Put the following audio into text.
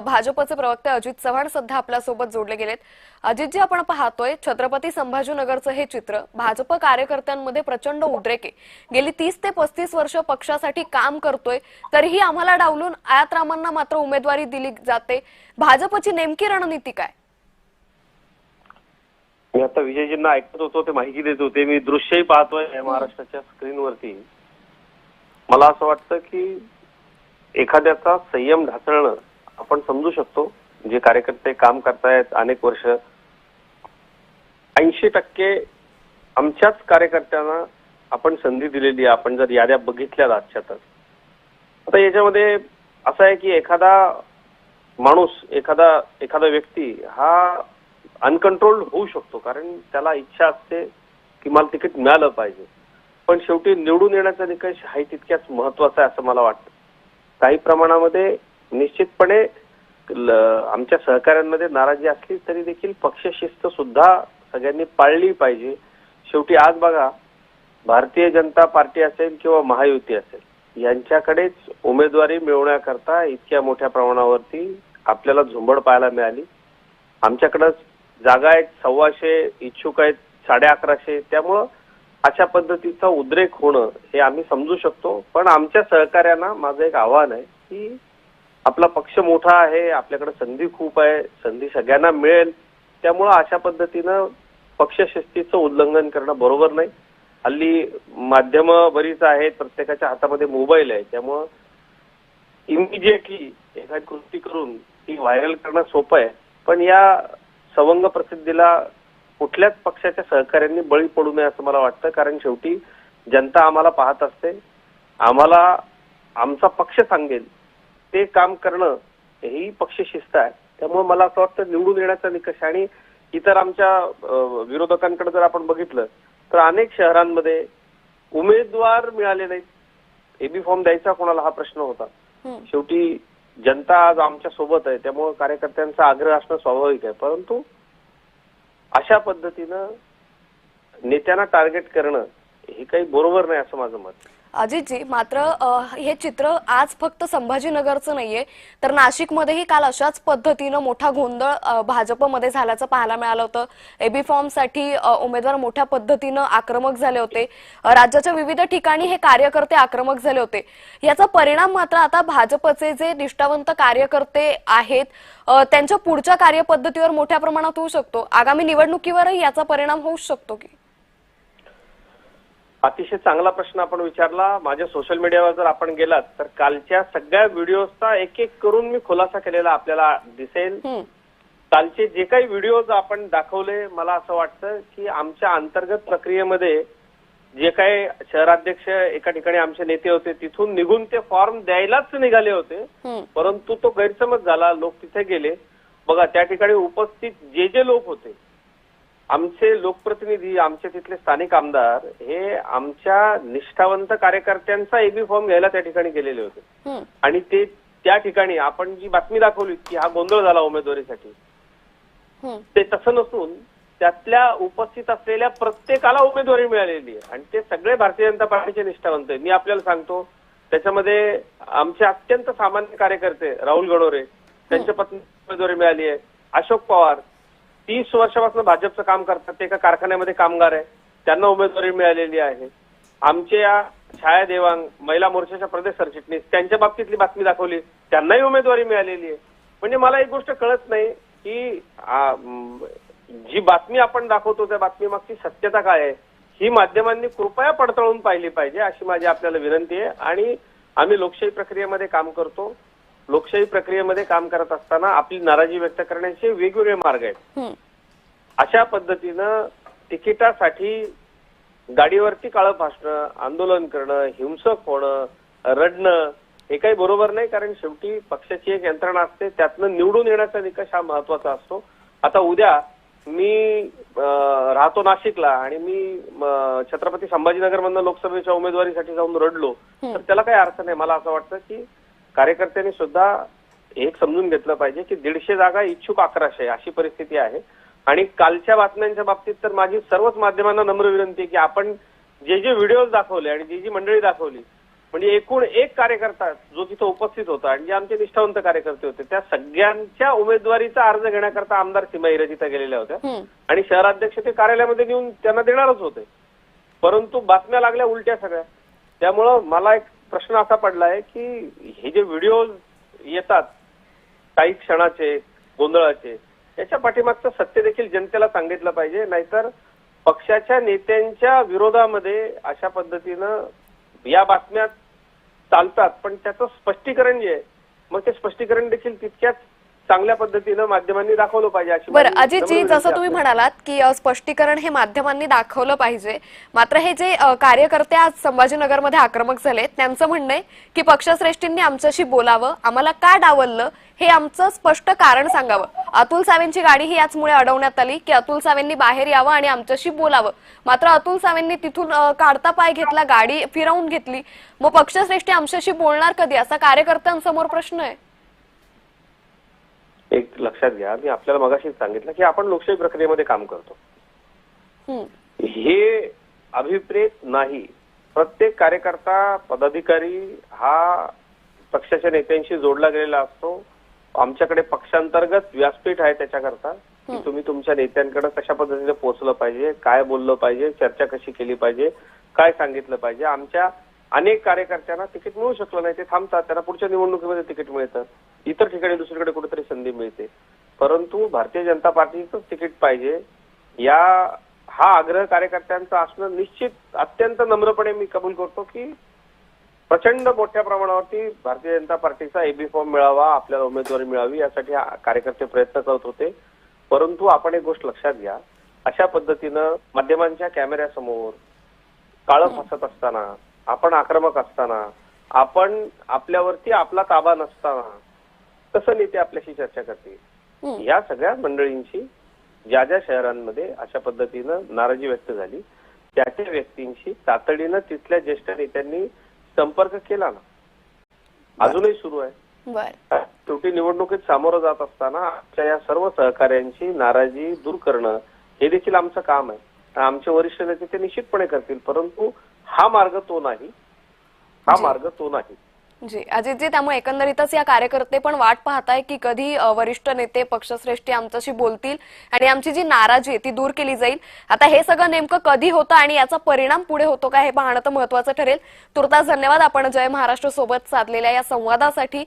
भाजपचे प्रवक्ते अजित चव्हाण सध्या आपल्यासोबत जोडले गेलेत। अजितजी, आपण पाहतोय छत्रपती संभाजीनगरचं हे चित्र। भाजप कार्यकर्त्यांमध्ये प्रचंड उद्रेक आहे। गेली 30 ते 35 वर्ष पक्षासाठी काम करतोय, तरीही आम्हाला डावलून आयातरामांना मात्र उमेदवारी दिली जाते। भाजपची नेमकी रणनीती काय? मी आता विजयजींना ऐकत होतो, ते माहिती देत होते, मी दृश्यही पाहतोय महाराष्ट्राच्या स्क्रीनवरती। मला असं वाटतं की एखाद्याचा संयम ढासळणं आपण समजू शकतो। जे कार्यकर्ते काम करतायत अनेक वर्ष, 80% आमच्याच कार्यकर्त्यांना आपण संधी दिलेली आहे। आपण जर याद्या बघितल्या आजच्या तर आता याच्यामध्ये असं आहे की एखादा माणूस, एखादा व्यक्ती हा अनकंट्रोल्ड होऊ शकतो, कारण त्याला इच्छा असते की मला तिकीट मिळालं पाहिजे। पण शेवटी निवडून येण्याचा निकष हा तितक्याच महत्वाचा आहे असं मला वाटतं। काही प्रमाणामध्ये निश्चितपणे आमच्या सहकाऱ्यांमध्ये नाराजी असली तरी देखील पक्षशिस्त सुद्धा सगळ्यांनी पाळली पाहिजे। शेवटी आज बघा, भारतीय जनता पार्टी असेल किंवा महायुती असेल, यांच्याकडेच उमेदवारी मिळवण्याकरता इतक्या मोठ्या प्रमाणावरती आपल्याला झुंबड पाहायला मिळाली। आमच्याकडे जागा आहेत 1,200, इच्छुक आहेत 1150। त्यामुळं अशा पद्धतीचा उद्रेक होणं हे आम्ही समजू शकतो। पण आमच्या सहकार्यांना माझं एक आव्हान आहे की आपला पक्ष मोठा आहे, आपल्याकडे संधी खूप आहे, संधी सगळ्यांना मिळेल। त्यामुळं अशा पद्धतीनं पक्षशिस्तीचं उल्लंघन करणं बरोबर नाही। हल्ली माध्यमं बरीच आहेत, प्रत्येकाच्या हातामध्ये मोबाईल आहे, त्यामुळं इमिजिएटली एखादी कृती करून ती व्हायरल करणं सोपं आहे। पण या सवंग प्रसिद्धीला कुठल्याच पक्षाच्या सहकार्यांनी बळी पडू नये असं मला वाटतं, कारण शेवटी जनता आम्हाला पाहत असते। आम्हाला आमचा पक्ष सांगेल ते काम करणं ही पक्षशिस्त आहे। त्यामुळे मला असं वाटतं निवडून येण्याचा निकष आणि इतर आमच्या विरोधकांकडे जर आपण बघितलं तर अनेक शहरांमध्ये उमेदवार मिळाले नाहीत। एबी फॉर्म द्यायचा कोणाला हा प्रश्न होता। शेवटी जनता आज आमच्या सोबत आहे, त्यामुळे कार्यकर्त्यांचा आग्रह असणं स्वाभाविक आहे। परंतु अशा पद्धतीनं नेत्यांना टार्गेट करणं हे काही बरोबर नाही असं माझं मत। अजितजी, मात्र हे चित्र आज फक्त संभाजीनगरचं नाहीये, तर नाशिकमध्येही काल अशाच पद्धतीनं मोठा गोंधळ भाजपमध्ये झाल्याचं पाहायला मिळालं होतं। एबी फॉर्मसाठी उमेदवार मोठ्या पद्धतीनं आक्रमक झाले होते। राज्याच्या विविध ठिकाणी हे कार्यकर्ते आक्रमक झाले होते। याचा परिणाम मात्र आता भाजपचे जे निष्ठावंत कार्यकर्ते आहेत त्यांच्या पुढच्या कार्यपद्धतीवर मोठ्या प्रमाणात होऊ शकतो। आगामी निवडणुकीवरही याचा परिणाम होऊ शकतो की? अतिशय चांगला प्रश्न आपण विचारला। माझ्या सोशल मीडियावर जर आपण गेलात तर कालच्या सगळ्या व्हिडिओजचा एक एक करून मी खुलासा केलेला आपल्याला दिसेल। कालचे जे काही व्हिडिओज आपण दाखवले, मला असं वाटतं की आमच्या अंतर्गत प्रक्रियेमध्ये जे काही शहराध्यक्ष एका ठिकाणी आमचे नेते होते तिथून निघून ते फॉर्म द्यायलाच निघाले होते, परंतु तो गैरसमज झाला। लोक तिथे गेले, बघा त्या ठिकाणी उपस्थित जे लोक होते, आमचे लोकप्रतिनिधी, आमचे तिथले स्थानिक आमदार हे आमच्या निष्ठावंत कार्यकर्त्यांचा एबी फॉर्म घ्यायला त्या ठिकाणी गेलेले होते। आणि ते त्या ठिकाणी आपण जी बातमी दाखवली की हा गोंधळ झाला उमेदवारीसाठी, ते तसं नसून त्यातल्या उपस्थित असलेल्या प्रत्येकाला उमेदवारी मिळालेली आहे आणि ते सगळे भारतीय जनता पार्टीचे निष्ठावंत आहे। मी आपल्याला सांगतो, त्याच्यामध्ये आमचे अत्यंत सामान्य कार्यकर्ते राहुल गणोरे, त्यांच्या पत्नी उमेदवारी मिळाली आहे। अशोक पवार 30 वर्षापासून भाजपचं काम करतात, ते एका कारखान्यामध्ये कामगार आहे, त्यांना उमेदवारी मिळालेली आहे। आमचे या छाया देवांग महिला मोर्चाच्या प्रदेश सरचिटणीस, त्यांच्या बाबतीतली बातमी दाखवली, त्यांनाही उमेदवारी मिळालेली आहे। म्हणजे मला एक गोष्ट कळत नाही की जी बातमी आपण दाखवतो त्या बातमीमागची सत्यता काय आहे, ही माध्यमांनी कृपया पडताळून पाहिली पाहिजे अशी माझी आपल्याला विनंती आहे। आणि आम्ही लोकशाही प्रक्रियेमध्ये काम करतो। लोकशाही प्रक्रियेमध्ये काम करत असताना आपली नाराजी व्यक्त करण्याचे वेगवेगळे मार्ग आहेत। अशा पद्धतीनं तिकिटासाठी गाडीवरती काळं फासणं, आंदोलन करणं, हिंसक होणं, रडणं हे काही बरोबर नाही, कारण शेवटी पक्षाची एक यंत्रणा असते, त्यातनं निवडून येण्याचा निकष हा महत्वाचा असतो। आता उद्या मी राहतो नाशिकला आणि मी छत्रपती संभाजीनगरमधनं लोकसभेच्या उमेदवारीसाठी जाऊन रडलो तर त्याला काही अर्थ नाही। मला असं वाटतं की कार्यकर्त्यांनी सुद्धा एक समजून घेतलं पाहिजे की 150 जागा, इच्छुक 1100 अशी परिस्थिती आहे। आणि कालच्या बातम्यांच्या बाबतीत तर माझी सर्वच माध्यमांना नम्र विनंती आहे की आपण जे व्हिडिओज दाखवले आणि जी मंडळी दाखवली म्हणजे एकूण एक कार्यकर्ता जो तिथे उपस्थित होता आणि जे आमचे निष्ठावंत कार्यकर्ते होते त्या सगळ्यांच्या उमेदवारीचा अर्ज घेण्याकरता आमदार सीमा हिरे तिथे गेलेल्या होत्या आणि शहराध्यक्ष ते कार्यालयामध्ये नेऊन त्यांना देणारच होते. परंतु बातम्या लागल्या उलट्या सगळ्या. त्यामुळं मला एक प्रश्न असा पडलाय की हे जे व्हिडिओ येतात काही क्षणाचे गोंधळाचे याच्या पाठीमागचं सत्य देखील जनतेला सांगितलं पाहिजे. नाहीतर पक्षाच्या नेत्यांच्या विरोधामध्ये अशा पद्धतीनं या बातम्या चालतात पण त्याचं स्पष्टीकरण जे आहे मग ते स्पष्टीकरण देखील तितक्याच चांगल्या पद्धतीनं माध्यमांनी दाखवलं पाहिजे अशी बरं माझी अजितजी, नम्र जसं विनंती तुम्ही आहे. म्हणालात की स्पष्टीकरण हे माध्यमांनी दाखवलं पाहिजे, मात्र हे जे कार्यकर्ते आज संभाजीनगरमध्ये आक्रमक झाले त्यांचं म्हणणं आहे की पक्षश्रेष्ठींनी आमच्याशी बोलावं, आम्हाला का डावललं हे आमचं स्पष्ट कारण सांगावं. अतुल सावेंची गाडी ही याचमुळे अडवण्यात आली की अतुल सावेंनी बाहेर यावं आणि आमच्याशी बोलावं, मात्र अतुल सावेंनी तिथून काढता पाय घेतला, गाडी फिरवून घेतली. मग पक्षश्रेष्ठी आमच्याशी बोलणार कधी, असा कार्यकर्त्यांसमोर प्रश्न आहे. एक लक्षात घ्या, मी आपल्याला मगाशीच सांगितलं की आपण लोकशाही प्रक्रियेमध्ये काम करतो. हे अभिप्रेत नाही. प्रत्येक कार्यकर्ता पदाधिकारी हा पक्षाच्या नेत्यांशी जोडला गेलेला असतो. आमच्याकडे पक्षांतर्गत व्यासपीठ आहे त्याच्याकरता की तुम्ही तुमच्या नेत्यांकडे कशा पद्धतीने पोहोचलं पाहिजे, काय बोललं पाहिजे, चर्चा कशी केली पाहिजे, काय सांगितलं पाहिजे. आमच्या अनेक कार्यकर्त्यांना तिकीट मिळू शकलं नाही, ते थांबतात, त्यांना पुढच्या निवडणुकीमध्ये तिकीट मिळतं, इतर ठिकाणी दुसरीकडे कुठेतरी संधी मिळते. परंतु भारतीय जनता पार्टीचंच तिकीट पाहिजे हा आग्रह कार्यकर्त्यांचा असणं निश्चित अत्यंत नम्रपणे मी कबूल करतो की प्रचंड मोठ्या प्रमाणावरती भारतीय जनता पार्टीचा एबी फॉर्म मिळावा, आपल्याला उमेदवारी मिळावी यासाठी कार्यकर्ते प्रयत्न करत होते. परंतु आपण एक गोष्ट लक्षात घ्या, अशा पद्धतीनं माध्यमांच्या कॅमेऱ्यासमोर काळं फासत असताना, आपण आक्रमक असताना, आपण आपल्यावरती आपला ताबा नसताना कसं नेते आपल्याशी चर्चा करतील. या सगळ्या मंडळींची ज्या ज्या शहरांमध्ये अशा पद्धतीनं नाराजी व्यक्त झाली त्या त्या व्यक्तींशी तातडीनं तिथल्या ज्येष्ठ नेत्यांनी संपर्क केला ना, अजूनही सुरू आहे. शेवटी निवडणुकीत सामोरं जात असताना आमच्या या सर्व सहकाऱ्यांची नाराजी दूर करणं हे देखील आमचं काम आहे. आमचे वरिष्ठ नेते ते निश्चितपणे करतील. परंतु हा मार्ग तो नाही. जी अजितजी, त्यामुळे एकंदरीतच या कार्यकर्ते पण वाट पाहताय की कधी वरिष्ठ नेते पक्षश्रेष्ठी आमच्याशी बोलतील आणि आमची जी नाराजी आहे ती दूर केली जाईल. आता हे सगळं नेमकं कधी होतं आणि याचा परिणाम पुढे होतो का हे पाहणं तर महत्वाचं ठरेल. तुर्तास धन्यवाद आपण जय महाराष्ट्र सोबत साधलेल्या या संवादासाठी.